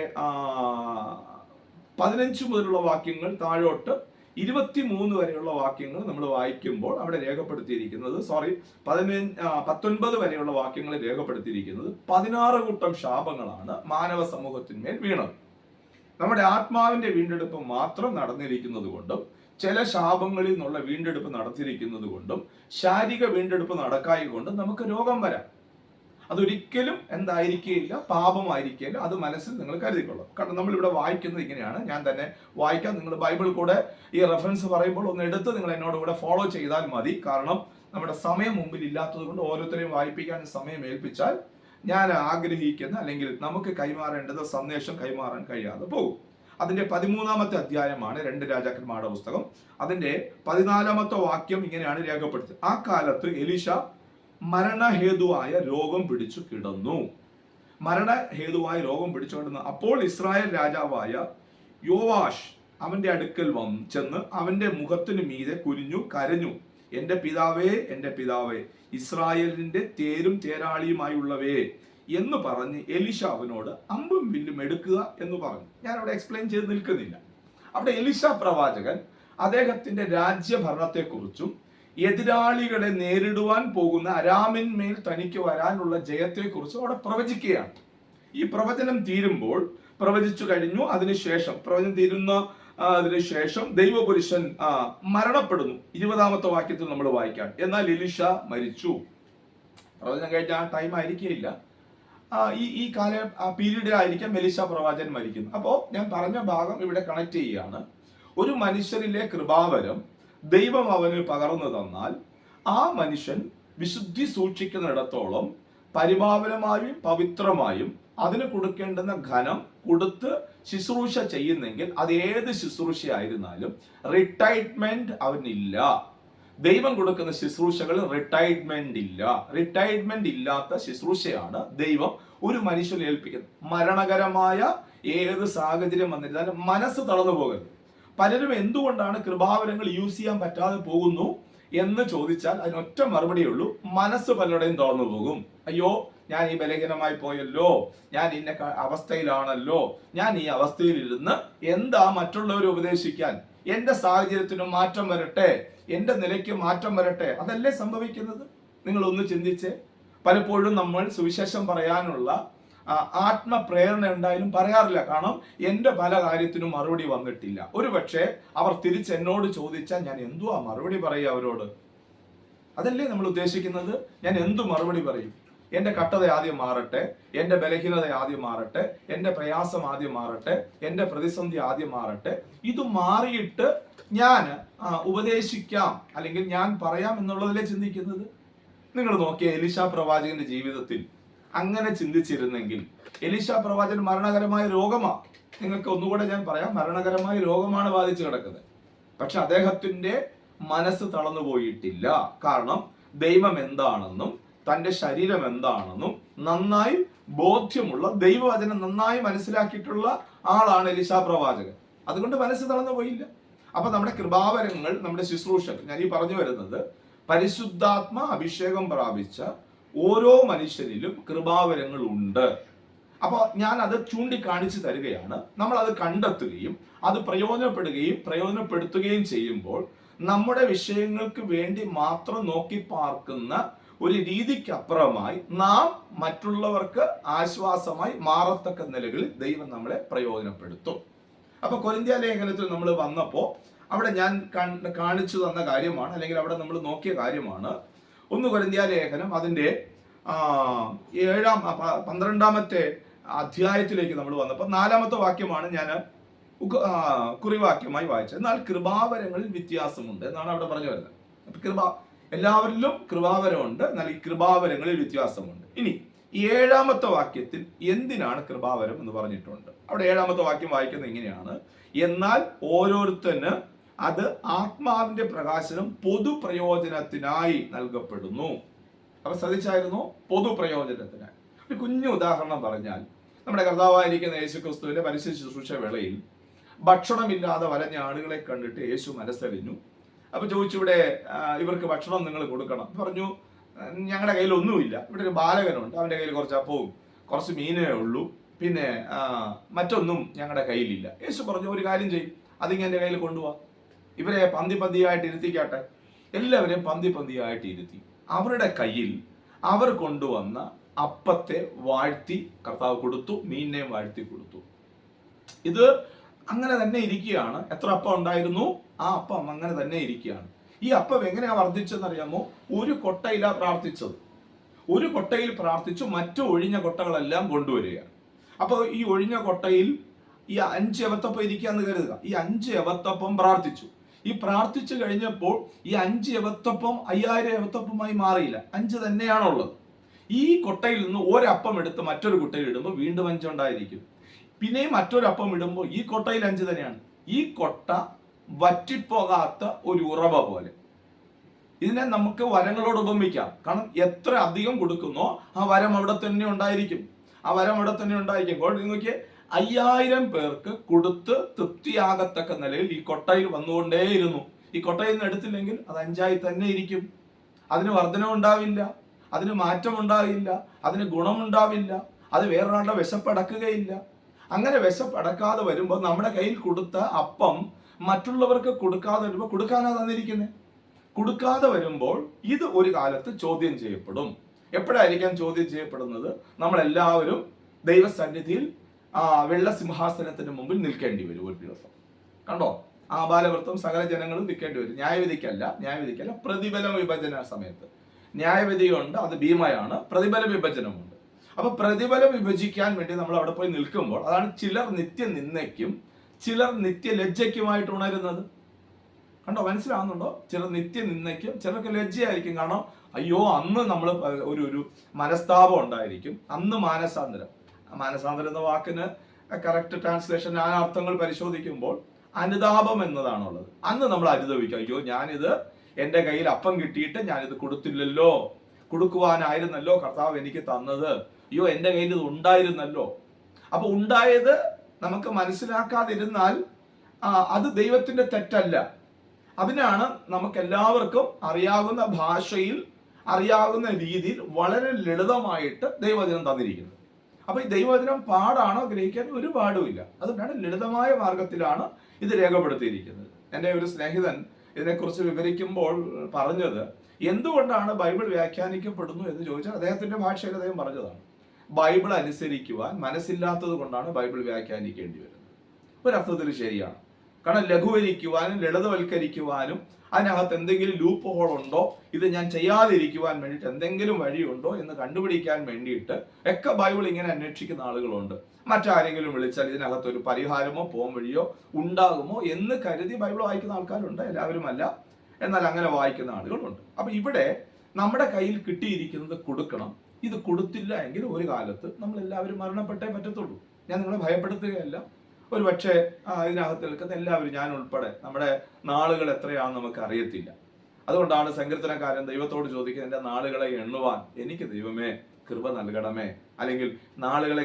15 മുതലുള്ള വാക്യങ്ങൾ താഴോട്ട് 23 വരെയുള്ള വാക്യങ്ങൾ നമ്മൾ വായിക്കുമ്പോൾ അവിടെ രേഖപ്പെടുത്തിയിരിക്കുന്നത് 19 വരെയുള്ള വാക്യങ്ങൾ രേഖപ്പെടുത്തിയിരിക്കുന്നത് 16 കൂട്ടം ശാപങ്ങളാണ് മാനവ സമൂഹത്തിന്മേൽ വീണത്. നമ്മുടെ ആത്മാവിന്റെ വീണ്ടെടുപ്പ് മാത്രം നടന്നിരിക്കുന്നത് കൊണ്ടും ചില ശാപങ്ങളിൽ നിന്നുള്ള വീണ്ടെടുപ്പ് നടത്തിയിരിക്കുന്നത് കൊണ്ടും ശാരീരിക വീണ്ടെടുപ്പ് നടക്കായി കൊണ്ടും നമുക്ക് രോഗം വരാം. അതൊരിക്കലും എന്തായിരിക്കില്ല, പാപമായിരിക്കില്ല. അത് മനസ്സിൽ നിങ്ങൾ കരുതിക്കൊള്ളും. കാരണം നമ്മളിവിടെ വായിക്കുന്നത് ഇങ്ങനെയാണ്. ഞാൻ തന്നെ വായിക്കാം. നിങ്ങൾ ബൈബിൾ കൂടെ ഈ റെഫറൻസ് പറയുമ്പോൾ ഒന്ന് എടുത്ത് നിങ്ങൾ എന്നോട് കൂടെ ഫോളോ ചെയ്താൽ മതി. കാരണം നമ്മുടെ സമയം മുമ്പിൽ ഇല്ലാത്തത് കൊണ്ട് ഓരോരുത്തരെയും വായിപ്പിക്കാൻ സമയം ഏൽപ്പിച്ചാൽ ഞാൻ ആഗ്രഹിക്കുന്ന അല്ലെങ്കിൽ നമുക്ക് കൈമാറേണ്ടത് സന്ദേശം കൈമാറാൻ കഴിയാതെ പോകും. അതിന്റെ 13-ാമത്തെ അധ്യായമാണ് 2 രാജാക്കന്മാരുടെ പുസ്തകം. അതിന്റെ 14-ാമത്തെ വാക്യം ഇങ്ങനെയാണ് രേഖപ്പെടുത്തിയത്. ആ കാലത്ത് എലീശ മരണഹേതുവായ രോഗം പിടിച്ചു കിടന്നു. മരണഹേതുവായ രോഗം പിടിച്ചു കിടന്നു. അപ്പോൾ ഇസ്രായേൽ രാജാവായ യോവാഷ് അവന്റെ അടുക്കൽ ചെന്ന് അവന്റെ മുഖത്തിന് മീതെ കുനിഞ്ഞു കരഞ്ഞു, എന്റെ പിതാവേ, എന്റെ പിതാവേ, ഇസ്രായേലിന്റെ തേരും തേരാളിയുമായുള്ളവേ എന്ന് പറഞ്ഞ് എലീശ അവനോട് അമ്പും വില്ലും എടുക്കുക എന്ന് പറഞ്ഞു. ഞാൻ അവിടെ എക്സ്പ്ലെയിൻ ചെയ്ത് നിൽക്കുന്നില്ല. അവിടെ എലീശ പ്രവാചകൻ അദ്ദേഹത്തിന്റെ രാജ്യഭരണത്തെക്കുറിച്ചും എതിരാളികളെ നേരിടുവാൻ പോകുന്ന അരാമിന്മേൽ തനിക്ക് വരാനുള്ള ജയത്തെക്കുറിച്ചും അവിടെ പ്രവചിക്കുകയാണ്. ഈ പ്രവചനം തീരുമ്പോൾ, പ്രവചിച്ചു കഴിഞ്ഞു, അതിനുശേഷം പ്രവചനം തീരുന്ന അതിനുശേഷം ദൈവപുരുഷൻ മരണപ്പെടുന്നു. 20-ാമത്തെ വാക്യത്തിൽ നമ്മൾ വായിക്കാം, എന്നാൽ എലീശ മരിച്ചു. പ്രവചനം കഴിഞ്ഞ ആ ടൈം ആയിരിക്കില്ല, ഈ പീരീഡിലായിരിക്കാം എലീശ പ്രവാചകൻ മരിക്കുന്നു. അപ്പോ ഞാൻ പറഞ്ഞ ഭാഗം ഇവിടെ കണക്ട് ചെയ്യുകയാണ്. ഒരു മനുഷ്യരിലെ കൃപാവരം ദൈവം അവന് പകർന്നു തന്നാൽ ആ മനുഷ്യൻ വിശുദ്ധി സൂക്ഷിക്കുന്നിടത്തോളം പരിപാവനമായും പവിത്രമായും അതിന് കൊടുക്കേണ്ടുന്ന ഘനം കൊടുത്ത് ശുശ്രൂഷ ചെയ്യുന്നെങ്കിൽ അത് ഏത് ശുശ്രൂഷയായിരുന്നാലും റിട്ടയർമെന്റ് അവനില്ല. ദൈവം കൊടുക്കുന്ന ശുശ്രൂഷകൾ റിട്ടയർമെന്റ് ഇല്ല. റിട്ടയർമെന്റ് ഇല്ലാത്ത ശുശ്രൂഷയാണ് ദൈവം ഒരു മനുഷ്യനെ ഏൽപ്പിക്കുന്നത്. മരണകരമായ ഏത് സാഹചര്യം വന്നിരുന്നാലും മനസ്സ് തളർന്നു പോകരുത്. പലരും എന്തുകൊണ്ടാണ് കൃപാവരങ്ങൾ യൂസ് ചെയ്യാൻ പറ്റാതെ പോകുന്നു എന്ന് ചോദിച്ചാൽ അതിനൊറ്റ മറുപടിയേ ഉള്ളൂ, മനസ്സ് പലരുടെയും തളർന്നു പോകും. അയ്യോ, ഞാൻ ഈ ബലഹീനമായി പോയല്ലോ, ഞാൻ ഇന്ന അവസ്ഥയിലാണല്ലോ, ഞാൻ ഈ അവസ്ഥയിൽ ഇരുന്ന് എന്താ മറ്റുള്ളവരെ ഉപദേശിക്കാൻ, എന്റെ സാഹചര്യത്തിന് മാറ്റം വരട്ടെ, എന്റെ നിലയ്ക്ക് മാറ്റം വരട്ടെ, അതല്ലേ സംഭവിക്കുന്നത്? നിങ്ങൾ ഒന്ന് ചിന്തിച്ചേ. പലപ്പോഴും നമ്മൾ സുവിശേഷം പറയാനുള്ള ആത്മപ്രേരണ ഉണ്ടായാലും പറയാറില്ല. കാരണം എന്റെ പല കാര്യത്തിനും മറുപടി വന്നിട്ടില്ല. ഒരുപക്ഷെ അവർ തിരിച്ച് എന്നോട് ചോദിച്ചാൽ ഞാൻ എന്തുവാ മറുപടി പറയുക അവരോട്? അതല്ലേ നമ്മൾ ഉദ്ദേശിക്കുന്നത്? ഞാൻ എന്തു മറുപടി പറയും? എന്റെ കട്ടത ആദ്യം മാറട്ടെ, എന്റെ ബലഹീനത ആദ്യം മാറട്ടെ, എന്റെ പ്രയാസം ആദ്യം മാറട്ടെ, എന്റെ പ്രതിസന്ധി ആദ്യം മാറട്ടെ. ഇത് മാറിയിട്ട് ഞാൻ ഉപദേശിക്കാം അല്ലെങ്കിൽ ഞാൻ പറയാം എന്നുള്ളതല്ലേ ചിന്തിക്കുന്നത്? നിങ്ങൾ നോക്കിയ എലീശ പ്രവാചകന്റെ ജീവിതത്തിൽ അങ്ങനെ ചിന്തിച്ചിരുന്നെങ്കിൽ, എലീശ പ്രവാചകൻ മരണകരമായ രോഗമാണ്, നിങ്ങൾക്ക് ഒന്നുകൂടെ ഞാൻ പറയാം, മരണകരമായ രോഗമാണ് ബാധിച്ചു കിടക്കുന്നത്. പക്ഷെ അദ്ദേഹത്തിന്റെ മനസ്സ് തളർന്നു പോയിട്ടില്ല. കാരണം ദൈവം എന്താണെന്നും തന്റെ ശരീരം എന്താണെന്നും നന്നായി ബോധ്യമുള്ള, ദൈവവചനം നന്നായി മനസ്സിലാക്കിയിട്ടുള്ള ആളാണ് എലീശ പ്രവാചകൻ. അതുകൊണ്ട് മനസ്സ് തളർന്നു പോയില്ല. അപ്പൊ നമ്മുടെ കൃപാവരങ്ങൾ, നമ്മുടെ ശുശ്രൂഷകൾ, ഞാൻ ഈ പറഞ്ഞു വരുന്നത് പരിശുദ്ധാത്മ അഭിഷേകം പ്രാപിച്ച ഓരോ മനുഷ്യരിലും കൃപാവരങ്ങൾ ഉണ്ട്. അപ്പോൾ ഞാൻ അത് ചൂണ്ടിക്കാണിച്ചു തരികയാണ്. നമ്മൾ അത് കണ്ടെത്തുകയും അത് പ്രയോജനപ്പെടുത്തുകയും ചെയ്യുമ്പോൾ നമ്മുടെ വിഷയങ്ങൾക്ക് വേണ്ടി മാത്രം നോക്കി പാർക്കുന്ന ഒരു രീതിക്കപ്പുറമായി നാം മറ്റുള്ളവർക്ക് ആശ്വാസമായി മാറത്തക്ക നിലകളിൽ ദൈവം നമ്മളെ പ്രയോജനപ്പെടുത്തും. അപ്പൊ കൊരിന്ത്യ ലേഖനത്തിൽ നമ്മൾ വന്നപ്പോൾ അവിടെ ഞാൻ കാണിച്ചു തന്ന കാര്യമാണ്, അല്ലെങ്കിൽ അവിടെ നമ്മൾ നോക്കിയ കാര്യമാണ് 1 കൊരിന്ത്യ ലേഖനം അതിന്റെ 12-ാമത്തെ അധ്യായത്തിലേക്ക് നമ്മൾ വന്നപ്പോൾ 4-ാമത്തെ വാക്യമാണ് ഞാൻ കുറിവാക്യമായി വായിച്ചത്. എന്നാൽ കൃപാവരങ്ങളിൽ വ്യത്യാസമുണ്ട് എന്നാണ് അവിടെ പറഞ്ഞു വരുന്നത്. അപ്പൊ എല്ലാവരിലും കൃപാവരമുണ്ട്, എന്നാൽ ഈ കൃപാവരങ്ങളിൽ വ്യത്യാസമുണ്ട്. ഇനി 7-ാമത്തെ വാക്യത്തിൽ എന്തിനാണ് കൃപാവരം എന്ന് പറഞ്ഞിട്ടുണ്ട്. അവിടെ 7-ാമത്തെ വാക്യം വായിക്കുന്നത് ഇങ്ങനെയാണ്: എന്നാൽ ഓരോരുത്തന് അത് ആത്മാവിന്റെ പ്രകാശനം പൊതുപ്രയോജനത്തിനായി നൽകപ്പെടുന്നു. അപ്പൊ ശ്രദ്ധിച്ചായിരുന്നു, പൊതുപ്രയോജനത്തിനായി. ഒരു കുഞ്ഞു ഉദാഹരണം പറഞ്ഞാൽ, നമ്മുടെ കർത്താവായിരിക്കുന്ന യേശുക്രിസ്തുവിന്റെ പരിശുദ്ധ ശുശ്രൂഷ വേളയിൽ ഭക്ഷണമില്ലാതെ വലഞ്ഞ ആളുകളെ കണ്ടിട്ട് യേശു മനസ്സറിഞ്ഞു. അപ്പൊ ചോദിച്ചു, ഇവിടെ ഇവർക്ക് ഭക്ഷണം നിങ്ങൾ കൊടുക്കണം. പറഞ്ഞു, ഞങ്ങളുടെ കയ്യിൽ ഒന്നുമില്ല, ഇവിടെ ഒരു ബാലകനുണ്ട്, അവന്റെ കയ്യിൽ കുറച്ച് അപ്പവും കുറച്ച് മീനേ ഉള്ളൂ, പിന്നെ മറ്റൊന്നും ഞങ്ങളുടെ കയ്യിലില്ല. യേശു പറഞ്ഞു, ഒരു കാര്യം ചെയ്യും, അതിങ്ങനെ എൻ്റെ കയ്യിൽ കൊണ്ടുപോവാ, ഇവരെ പന്തിയായിട്ട് ഇരുത്തിക്കാട്ടെ. എല്ലാവരെയും പന്തിയായിട്ട് ഇരുത്തി അവരുടെ കയ്യിൽ അവർ കൊണ്ടുവന്ന അപ്പത്തെ വാഴ്ത്തി കർത്താവ് കൊടുത്തു, മീനിനെയും വാഴ്ത്തി കൊടുത്തു. ഇത് അങ്ങനെ തന്നെ ഇരിക്കുകയാണ്. എത്ര അപ്പം ഉണ്ടായിരുന്നു? ആ അപ്പം അങ്ങനെ തന്നെ ഇരിക്കുകയാണ്. ഈ അപ്പം എങ്ങനെയാ വർദ്ധിച്ചെന്നറിയാമോ? ഒരു കൊട്ടയിലാ പ്രാർത്ഥിച്ചത്. ഒരു കൊട്ടയിൽ പ്രാർത്ഥിച്ചു, മറ്റു ഒഴിഞ്ഞ കൊട്ടകളെല്ലാം കൊണ്ടുവരികയാണ്. അപ്പോൾ ഈ ഒഴിഞ്ഞ കൊട്ടയിൽ ഈ 5 യവത്തപ്പം ഇരിക്കാന്ന് കരുതുക. ഈ 5 യവത്തപ്പം പ്രാർത്ഥിച്ചു. ഈ പ്രാർത്ഥിച്ചു കഴിഞ്ഞപ്പോൾ ഈ 5 യവത്തപ്പം 5000 യവത്തപ്പമായി മാറിയില്ല, 5 തന്നെയാണുള്ളത്. ഈ കൊട്ടയിൽ നിന്ന് ഒരപ്പം എടുത്ത് മറ്റൊരു കൊട്ടയിൽ ഇടുമ്പോൾ വീണ്ടും 5 ഉണ്ടായിരിക്കും. പിന്നെയും മറ്റൊരപ്പം ഇടുമ്പോൾ ഈ കൊട്ടയിൽ 5 തന്നെയാണ്. ഈ കൊട്ട വറ്റിപ്പോകാത്ത ഒരു ഉറവ പോലെ. ഇതിനെ നമുക്ക് വരങ്ങളോട് ഉപമിക്കാം. കാരണം എത്ര അധികം കൊടുക്കുന്നോ ആ വരം അവിടെ തന്നെ ഉണ്ടായിരിക്കും. ആ വരം അവിടെ തന്നെ ഉണ്ടായിരിക്കും. നോക്കിയേ, 5000 പേർക്ക് കൊടുത്ത് തൃപ്തിയാകത്തക്ക നിലയിൽ ഈ കൊട്ടയിൽ വന്നുകൊണ്ടേയിരുന്നു. ഈ കൊട്ടയിൽ നിന്ന് എടുത്തില്ലെങ്കിൽ അത് 5 തന്നെ ഇരിക്കും. അതിന് വർധനമുണ്ടാവില്ല, അതിന് മാറ്റം ഉണ്ടാവില്ല, അതിന് ഗുണമുണ്ടാവില്ല, അത് വേറൊരാളുടെ വിശപ്പടക്കുകയില്ല. അങ്ങനെ വിശപ്പടക്കാതെ വരുമ്പോൾ നമ്മുടെ കയ്യിൽ കൊടുത്ത അപ്പം മറ്റുള്ളവർക്ക് കൊടുക്കാതെ വരുമ്പോൾ കൊടുക്കാനാ തന്നിരിക്കുന്നത്. കൊടുക്കാതെ വരുമ്പോൾ ഇത് ഒരു കാലത്ത് ചോദ്യം ചെയ്യപ്പെടും. എപ്പോഴായിരിക്കാം ചോദ്യം ചെയ്യപ്പെടുന്നത്? നമ്മളെല്ലാവരും ദൈവസന്നിധിയിൽ വെള്ള സിംഹാസനത്തിന് മുമ്പിൽ നിൽക്കേണ്ടി വരും ഒരു ദിവസം. കണ്ടോ? ആബാലവൃത്തം സകല ജനങ്ങളും നിൽക്കേണ്ടി വരും. ന്യായവിധിക്കല്ല, പ്രതിഫല വിഭജന സമയത്ത്. ന്യായവിധിയുണ്ട്, അത് ഭീമയാണ്. പ്രതിഫല വിഭജനമുണ്ട്. അപ്പൊ പ്രതിഫലം വിഭജിക്കാൻ വേണ്ടി നമ്മൾ അവിടെ പോയി നിൽക്കുമ്പോൾ അതാണ് ചിലർ നിത്യനിന്ദയ്ക്കും ചിലർ നിത്യലജ്ജയ്ക്കുമായിട്ട് ഉണരുന്നത്. കണ്ടോ? മനസ്സിലാവുന്നുണ്ടോ? ചിലർ നിത്യനിന്ദയ്ക്കും ചിലർക്ക് ലജ്ജയായിരിക്കും. കാരണം അയ്യോ, അന്ന് നമ്മൾ ഒരു മനസ്താപം ഉണ്ടായിരിക്കും. അന്ന് മാനസാന്തരം എന്ന വാക്കിന് കറക്റ്റ് ട്രാൻസ്ലേഷൻ ആ അർത്ഥങ്ങൾ പരിശോധിക്കുമ്പോൾ അനുതാപം എന്നതാണുള്ളത്. അന്ന് നമ്മൾ അനുതപിക്കും, അയ്യോ ഞാനിത് എൻ്റെ കയ്യിൽ അപ്പം കിട്ടിയിട്ട് ഞാനിത് കൊടുത്തില്ലല്ലോ, കൊടുക്കുവാനായിരുന്നല്ലോ കർത്താവ് എനിക്ക് തന്നത്, അയ്യോ എൻ്റെ കയ്യിൽ ഇത് ഉണ്ടായിരുന്നല്ലോ. അപ്പൊ ഉണ്ടായത് നമുക്ക് മനസ്സിലാക്കാതിരുന്നാൽ അത് ദൈവത്തിന്റെ തെറ്റല്ല. അതിനാണ് നമുക്ക് എല്ലാവർക്കും അറിയാവുന്ന ഭാഷയിൽ അറിയാവുന്ന രീതിയിൽ വളരെ ലളിതമായിട്ട് ദൈവവചനം തന്നിരിക്കുന്നത്. അപ്പൊ ഈ ദൈവവചനം പാടാണോ ഗ്രഹിക്കാൻ? ഒരു പാടുമില്ല. അതുകൊണ്ടാണ് ലളിതമായ മാർഗത്തിലാണ് ഇത് രേഖപ്പെടുത്തിയിരിക്കുന്നത്. എൻ്റെ ഒരു സ്നേഹിതൻ ഇതിനെക്കുറിച്ച് വിവരിക്കുമ്പോൾ പറഞ്ഞത്, എന്തുകൊണ്ടാണ് ബൈബിൾ വ്യാഖ്യാനിക്കപ്പെടുന്നു എന്ന് ചോദിച്ചാൽ അദ്ദേഹത്തിന്റെ ഭാഷയിൽ അദ്ദേഹം പറഞ്ഞതാണ്, ബൈബിൾ അനുസരിക്കുവാൻ മനസ്സില്ലാത്തത് കൊണ്ടാണ് ബൈബിൾ വ്യാഖ്യാനിക്കേണ്ടി വരുന്നത്. ഒരർത്ഥത്തിൽ ശരിയാണ്. കാരണം ലഘൂകരിക്കുവാനും ലളിതവൽക്കരിക്കുവാനും അതിനകത്ത് എന്തെങ്കിലും ലൂപ്പ് ഹോൾ ഉണ്ടോ, ഇത് ഞാൻ ചെയ്യാതിരിക്കുവാൻ വേണ്ടിയിട്ട് എന്തെങ്കിലും വഴിയുണ്ടോ എന്ന് കണ്ടുപിടിക്കാൻ വേണ്ടിയിട്ട് ഒക്കെ ബൈബിൾ ഇങ്ങനെ അന്വേഷിക്കുന്ന ആളുകളുണ്ട്. മറ്റാരെങ്കിലും വിളിച്ചാൽ ഇതിനകത്ത് ഒരു പരിഹാരമോ പോം വഴിയോ ഉണ്ടാകുമോ എന്ന് കരുതി ബൈബിൾ വായിക്കുന്ന ആൾക്കാരുണ്ട്. എല്ലാവരും അല്ല, എന്നാൽ അങ്ങനെ വായിക്കുന്ന ആളുകളുണ്ട്. അപ്പൊ ഇവിടെ നമ്മുടെ കയ്യിൽ കിട്ടിയിരിക്കുന്നത് കൊടുക്കണം. ഇത് കൊടുത്തില്ല എങ്കിൽ ഒരു കാലത്ത് നമ്മൾ എല്ലാവരും മരണപ്പെട്ടേ പറ്റത്തുള്ളൂ. ഞാൻ നിങ്ങളെ ഭയപ്പെടുത്തുകയല്ല. ഒരു പക്ഷേ ഇതിനകത്ത് നിൽക്കുന്ന എല്ലാവരും, ഞാൻ ഉൾപ്പെടെ, നമ്മുടെ നാളുകൾ എത്രയാണെന്ന് നമുക്ക് അറിയത്തില്ല. അതുകൊണ്ടാണ് സങ്കീർത്തനക്കാരൻ ദൈവത്തോട് ചോദിക്കുന്നത്, എൻ്റെ നാളുകളെ എണ്ണുവാൻ എനിക്ക് ദൈവമേ കൃപ നൽകണമേ, അല്ലെങ്കിൽ നാളുകളെ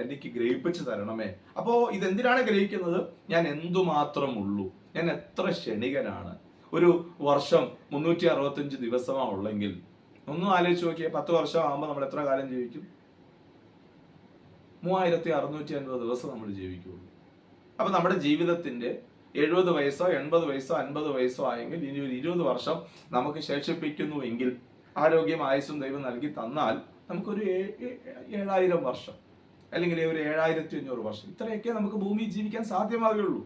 എനിക്ക് ഗ്രഹിപ്പിച്ചു തരണമേ. അപ്പോ ഇതെന്തിനാണ് ഗ്രഹിക്കുന്നത്? ഞാൻ എന്തുമാത്രം ഉള്ളൂ, ഞാൻ എത്ര ക്ഷണികനാണ്. ഒരു വർഷം 365 ദിവസമാണ് ഉള്ളെങ്കിൽ ഒന്നും ആലോചിച്ച് നോക്കിയേ, 10 വർഷം ആകുമ്പോൾ നമ്മൾ എത്ര കാലം ജീവിക്കും? 3650 ദിവസം നമ്മൾ ജീവിക്കുള്ളൂ. അപ്പൊ നമ്മുടെ ജീവിതത്തിന്റെ 70 വയസ്സോ 80 വയസ്സോ 50 വയസ്സോ ആയെങ്കിൽ ഇനി ഒരു 20 വർഷം നമുക്ക് ശേഷിപ്പിക്കുന്നു എങ്കിൽ ആരോഗ്യം ആയുസ്സും ദൈവം നൽകി തന്നാൽ നമുക്കൊരു 7000 വർഷം അല്ലെങ്കിൽ ഒരു 7500 വർഷം ഇത്രയൊക്കെ നമുക്ക് ഭൂമിയിൽ ജീവിക്കാൻ സാധ്യമാകുള്ളൂ.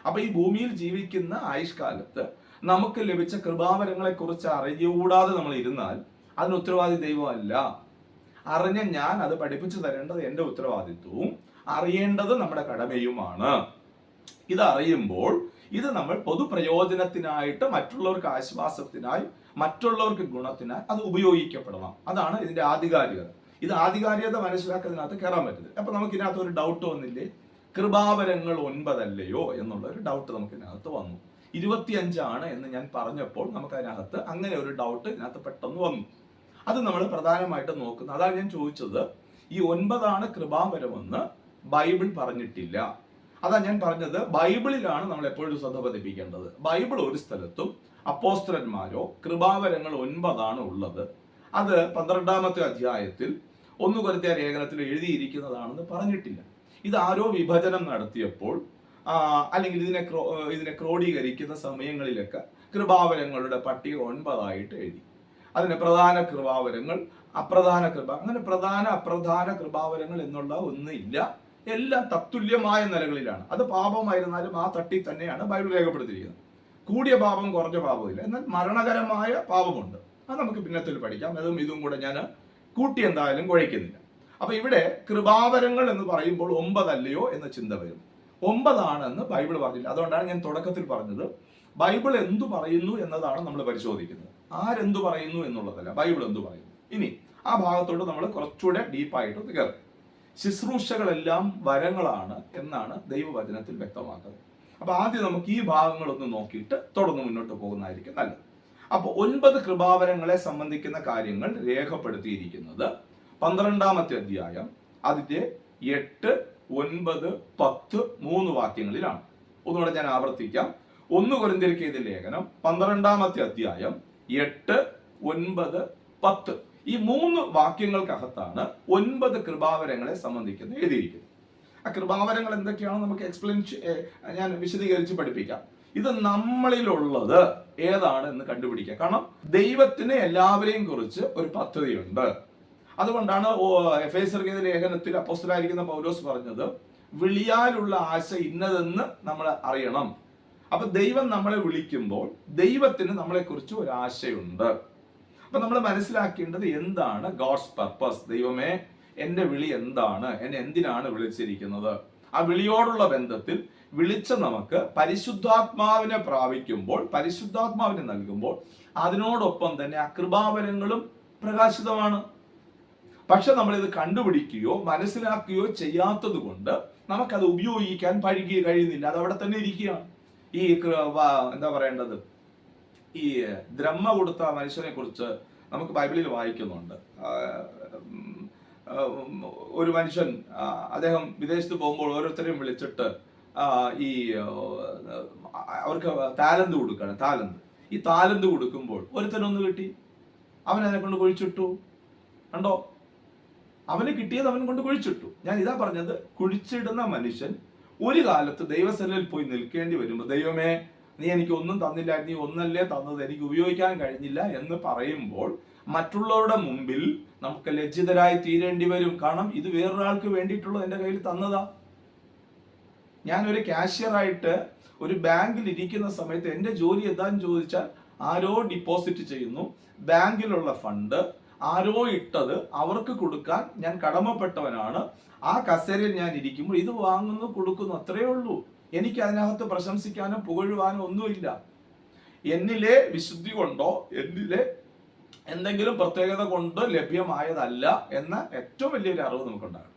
അപ്പൊ ഈ ഭൂമിയിൽ ജീവിക്കുന്ന ആയുഷ്കാലത്ത് നമുക്ക് ലഭിച്ച കൃപാവരങ്ങളെ കുറിച്ച് അറിഞ്ഞുകൂടാതെ നമ്മൾ ഇരുന്നാൽ അതിന് ഉത്തരവാദി ദൈവമല്ല. അറിഞ്ഞ ഞാൻ അത് പഠിപ്പിച്ചു തരേണ്ടത് എൻ്റെ ഉത്തരവാദിത്വവും അറിയേണ്ടത് നമ്മുടെ കടമയുമാണ്. ഇത് അറിയുമ്പോൾ ഇത് നമ്മൾ പൊതുപ്രയോജനത്തിനായിട്ട്, മറ്റുള്ളവർക്ക് ആശ്വാസത്തിനായി, മറ്റുള്ളവർക്ക് ഗുണത്തിനായി അത് ഉപയോഗിക്കപ്പെടണം. അതാണ് ഇതിന്റെ ആധികാരികത. ഇത് ആധികാരികത മനസ്സിലാക്കുന്നതിനകത്ത് കയറാൻ പറ്റില്ല. അപ്പൊ നമുക്ക് ഇതിനകത്ത് ഒരു ഡൗട്ട് വന്നില്ലേ, കൃപാവരങ്ങൾ 9 അല്ലയോ എന്നുള്ള ഒരു ഡൗട്ട് നമുക്ക് ഇതിനകത്ത് വന്നു. 25 എന്ന് ഞാൻ പറഞ്ഞപ്പോൾ നമുക്ക് അതിനകത്ത് അങ്ങനെ ഒരു ഡൗട്ട് ഇതിനകത്ത് പെട്ടെന്ന് വന്നു. അത് നമ്മൾ പ്രധാനമായിട്ട് നോക്കുന്നത്, അതാണ് ഞാൻ ചോദിച്ചത്. ഈ 9 കൃപാവരമെന്ന് ബൈബിൾ പറഞ്ഞിട്ടില്ല. അതാ ഞാൻ പറഞ്ഞത്, ബൈബിളിലാണ് നമ്മൾ എപ്പോഴും ശ്രദ്ധ പതിപ്പിക്കേണ്ടത്. ബൈബിൾ ഒരു സ്ഥലത്തും അപ്പോസ്തലന്മാരോ കൃപാവരങ്ങൾ 9 ഉള്ളത് അത് 12-ാമത്തെ അധ്യായത്തിൽ 1 കൊരിന്ത്യർ ലേഖനത്തിൽ എഴുതിയിരിക്കുന്നതാണെന്ന് പറഞ്ഞിട്ടില്ല. ഇത് ആരോ വിഭജനം നടത്തിയപ്പോൾ അല്ലെങ്കിൽ ഇതിനെ ക്രോഡീകരിക്കുന്ന സമയങ്ങളിലൊക്കെ കൃപാവരങ്ങളുടെ പട്ടിക 9 എഴുതി. അതിന് പ്രധാന കൃപാവരങ്ങൾ, അപ്രധാന അങ്ങനെ പ്രധാന അപ്രധാന കൃപാവരങ്ങൾ എന്നുള്ള ഒന്നില്ല. എല്ലാം തത്തുല്യമായ നിലകളിലാണ്. അത് പാപമായിരുന്നാലും ആ തട്ടിൽ തന്നെയാണ് ബൈബിൾ രേഖപ്പെടുത്തിയിരിക്കുന്നത്. കൂടിയ പാപം കുറഞ്ഞ പാപമില്ല, എന്നാൽ മരണകരമായ പാപമുണ്ട്. അത് നമുക്ക് പിന്നത്തിൽ പഠിക്കാം. ഇതും കൂടെ ഞാൻ കൂട്ടി എന്തായാലും കുഴയ്ക്കുന്നില്ല. അപ്പൊ ഇവിടെ കൃപാവരങ്ങൾ എന്ന് പറയുമ്പോൾ 9 അല്ലയോ എന്ന ചിന്ത വരും. 9 എന്ന് ബൈബിൾ പറഞ്ഞില്ല. അതുകൊണ്ടാണ് ഞാൻ തുടക്കത്തിൽ പറഞ്ഞത്, ബൈബിൾ എന്തു പറയുന്നു എന്നതാണ് നമ്മൾ പരിശോധിക്കുന്നത്. ആരെന്തു പറയുന്നു എന്നുള്ളതല്ല, ബൈബിൾ എന്തു പറയുന്നു. ഇനി ആ ഭാഗത്തോട്ട് നമ്മൾ കുറച്ചുകൂടെ ഡീപ്പായിട്ട് കയറും. ശുശ്രൂഷകളെല്ലാം വരങ്ങളാണ് എന്നാണ് ദൈവവചനത്തിൽ വ്യക്തമാക്കുന്നത്. അപ്പൊ ആദ്യം നമുക്ക് ഈ ഭാഗങ്ങളൊന്ന് നോക്കിയിട്ട് തുടർന്ന് മുന്നോട്ട് പോകുന്നതായിരിക്കും നല്ലത്. അപ്പൊ 9 കൃപാവരങ്ങളെ സംബന്ധിക്കുന്ന കാര്യങ്ങൾ രേഖപ്പെടുത്തിയിരിക്കുന്നത് 12-ാമത്തെ അധ്യായം അതിന്റെ 8, 9, 10, 3 വാക്യങ്ങളിലാണ്. ഒന്നുകൂടെ ഞാൻ ആവർത്തിക്കാം. 1 കൊരിന്ത്യർ ലേഖനം 12-ാമത്തെ അധ്യായം 8, 9, 10 ഈ 3 വാക്യങ്ങൾക്കകത്താണ് 9 കൃപാവരങ്ങളെ സംബന്ധിക്കുന്നത് എഴുതിയിരിക്കുന്നത്. ആ കൃപാവരങ്ങൾ എന്തൊക്കെയാണെന്ന് നമുക്ക് ഞാൻ വിശദീകരിച്ച് പഠിപ്പിക്കാം. ഇത് നമ്മളിലുള്ളത് ഏതാണ് എന്ന് കണ്ടുപിടിക്കുക. കാരണം ദൈവത്തിന് എല്ലാവരെയും കുറിച്ച് ഒരു പദ്ധതിയുണ്ട്. അതുകൊണ്ടാണ് എഫേസ്യർക്കെതിരെ ലേഖനത്തിൽ അപ്പോസ്തലനായിരിക്കുന്ന പൗലോസ് പറഞ്ഞത്, വിളിയാലുള്ള ആശ ഇന്നതെന്ന് നമ്മൾ അറിയണം. അപ്പൊ ദൈവം നമ്മളെ വിളിക്കുമ്പോൾ ദൈവത്തിന് നമ്മളെ കുറിച്ച് ഒരു ആശയുണ്ട്. അപ്പൊ നമ്മൾ മനസ്സിലാക്കേണ്ടത് എന്താണ് ഗോഡ്സ് പർപ്പസ്. ദൈവമേ, എന്റെ വിളി എന്താണ്, എന്നെ എന്തിനാണ് വിളിച്ചിരിക്കുന്നത്. ആ വിളിയോടുള്ള ബന്ധത്തിൽ വിളിച്ച നമുക്ക് പരിശുദ്ധാത്മാവിനെ പ്രാപിക്കുമ്പോൾ, പരിശുദ്ധാത്മാവിനെ നൽകുമ്പോൾ അതിനോടൊപ്പം തന്നെ ആ കൃപാവരങ്ങളും പ്രകാശിതമാണ്. പക്ഷെ നമ്മൾ ഇത് കണ്ടുപിടിക്കുകയോ മനസ്സിലാക്കുകയോ ചെയ്യാത്തത് കൊണ്ട് നമുക്കത് ഉപയോഗിക്കാൻ കഴിയുന്നില്ല. അത് അവിടെ തന്നെ ഇരിക്കുകയാണ്. ഈ എന്താ പറയേണ്ടത്, ഈ ദ്രഹ്മ കൊടുത്ത മനുഷ്യനെ കുറിച്ച് നമുക്ക് ബൈബിളിൽ വായിക്കുന്നുണ്ട്. ഒരു മനുഷ്യൻ, അദ്ദേഹം വിദേശത്ത് പോകുമ്പോൾ ഓരോരുത്തരെയും വിളിച്ചിട്ട് അവർക്ക് താലന്ത് കൊടുക്കുകയാണ്. ഈ താലന്ത് കൊടുക്കുമ്പോൾ ഒരുത്തനൊന്ന് കിട്ടി, അവൻ അതിനെ കൊണ്ട് കുഴിച്ചിട്ടു. കണ്ടോ, അവന് കിട്ടിയത് അവൻ കൊണ്ട് കുഴിച്ചിട്ടു. ഞാൻ ഇതാ പറഞ്ഞത്, കുഴിച്ചിടുന്ന മനുഷ്യൻ ഒരു കാലത്ത് ദൈവസന്നിധിയിൽ പോയി നിൽക്കേണ്ടി വരുമ്പോൾ, ദൈവമേ നീ എനിക്ക് ഒന്നും തന്നില്ല, നീ ഒന്നല്ലേ തന്നത്, എനിക്ക് ഉപയോഗിക്കാൻ കഴിഞ്ഞില്ല എന്ന് പറയുമ്പോൾ മറ്റുള്ളവരുടെ മുമ്പിൽ നമുക്ക് ലജ്ജിതരായി തീരേണ്ടി വരും. കാരണം ഇത് വേറൊരാൾക്ക് വേണ്ടിയിട്ടുള്ളത് എൻ്റെ കയ്യിൽ തന്നതാ. ഞാൻ ഒരു കാഷ്യറായിട്ട് ഒരു ബാങ്കിൽ ഇരിക്കുന്ന സമയത്ത് എൻ്റെ ജോലി എന്താന്ന് ചോദിച്ചാൽ, ആരോ ഡിപ്പോസിറ്റ് ചെയ്യുന്നു, ബാങ്കിലുള്ള ഫണ്ട് ആരോ ഇട്ടത് അവർക്ക് കൊടുക്കാൻ ഞാൻ കടമപ്പെട്ടവനാണ്. ആ കസേരയിൽ ഞാൻ ഇരിക്കുമ്പോൾ ഇത് വാങ്ങുന്നു, കൊടുക്കുന്നു, അത്രയേ ഉള്ളൂ. എനിക്ക് അതിനകത്ത് പ്രശംസിക്കാനോ പുകഴുവാനോ ഒന്നുമില്ല. എന്നിലെ വിശുദ്ധി കൊണ്ടോ എന്നിലെ എന്തെങ്കിലും പ്രത്യേകത കൊണ്ട് ലഭ്യമായതല്ല എന്ന ഏറ്റവും വലിയൊരു അറിവ് നമുക്കുണ്ടാകണം.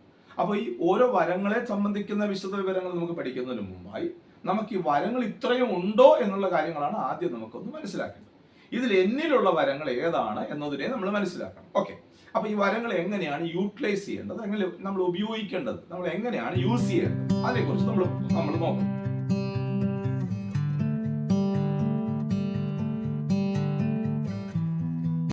അപ്പൊ ഈ ഓരോ വരങ്ങളെ സംബന്ധിക്കുന്ന വിശദ വിവരങ്ങൾ നമുക്ക് പഠിക്കുന്നതിന് മുമ്പായി നമുക്ക് ഈ വരങ്ങൾ ഇത്രയും ഉണ്ടോ എന്നുള്ള കാര്യങ്ങളാണ് ആദ്യം നമുക്കൊന്ന് മനസ്സിലാക്കേണ്ടത്. ഇതിൽ എന്നിലുള്ള വരങ്ങൾ ഏതാണ് എന്നതിനെ നമ്മൾ മനസ്സിലാക്കണം. ഓക്കെ, അപ്പൊ ഈ വരങ്ങൾ എങ്ങനെയാണ് യൂട്ടിലൈസ് ചെയ്യേണ്ടത്, എങ്ങനെ നമ്മൾ ഉപയോഗിക്കേണ്ടത്, നമ്മൾ എങ്ങനെയാണ് യൂസ് ചെയ്യേണ്ടത്, അതിനെക്കുറിച്ച് നമ്മൾ നോക്കും.